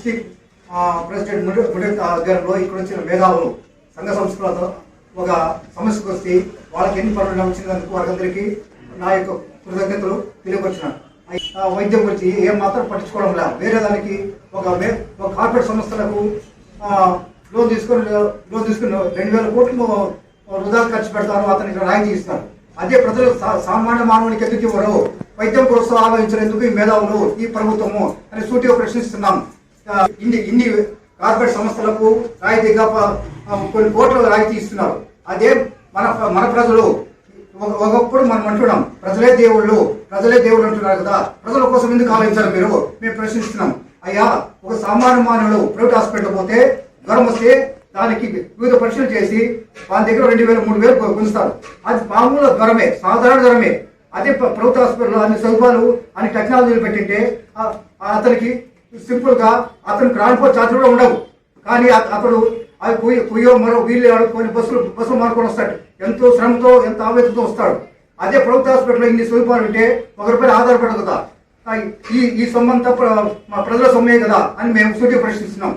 District president ముడెత్ ఆధ్వర్యంలో ఇక్కడ వచ్చిన మేధావులు సంఘ సంస్కృత ఒక సమస్యకు వస్తే వాళ్ళకి ఎన్ని పనులు వచ్చినందుకు వారందరికీ నా యొక్క కృతజ్ఞతలు తెలియపరిచినాను. వైద్యం గురించి ఏం మాత్రం పట్టించుకోవడం లేదు. వేరే దానికి ఒక కార్పొరేట్ సంస్థలకు లోన్ తీసుకుని 2,000 కోట్లు వృధా ఖర్చు పెడతారు, అతనికి రాయితీ ఇస్తారు. అదే ప్రజలు సామాన్య మానవునికి ఎందుకు ఇవ్వరు? వైద్యం కోసం ఆలోచించేందుకు ఈ మేధావులు ఈ ప్రభుత్వము అని సూటిగా ప్రశ్నిస్తున్నాం. ఇన్ని కార్పొరేట్ సంస్థలకు రాయితీగా కొన్ని కోట్ల రాయితీ ఇస్తున్నారు. అదే మన ప్రజలు ఒకప్పుడు మనం అంటున్నాం ప్రజలే దేవుళ్ళు అంటున్నారు కదా, ప్రజల కోసం ఎందుకు ఆలోచించారు మీరు? మేము ప్రశ్నిస్తున్నాం. అయ్యా, ఒక సామాన్య మానవుడు ప్రైవేట్ హాస్పిటల్ పోతే జ్వరం వస్తే దానికి వివిధ పరీక్షలు చేసి వాళ్ళ దగ్గర 2,000-3,000 గుంజుతారు. అది మామూలు జ్వరమే, సాధారణ జ్వరమే. అదే ప్రభుత్వ హాస్పిటల్లో అన్ని సదుపాయాలు అన్ని టెక్నాలజీలు పెట్టింటే అతనికి సింపుల్ గా అతనికి ట్రాన్స్పోర్ట్ ఛార్జ్ కూడా ఉండవు. కానీ అతడు అది కుయ్యో మరో వీళ్ళు ఆడుకొని బస్సులు మారుకొని వస్తాడు. ఎంతో శ్రమతో ఎంత ఆవేదనతో వస్తాడు. అదే ప్రభుత్వ హాస్పిటల్లో ఇన్ని సదుపాయాలు ఉంటే ఒకరిపైన ఆధారపడదు కదా. ఈ సొమ్మంతా మా ప్రజల సొమ్మే కదా అని మేము సూటిగా ప్రశ్నిస్తున్నాం.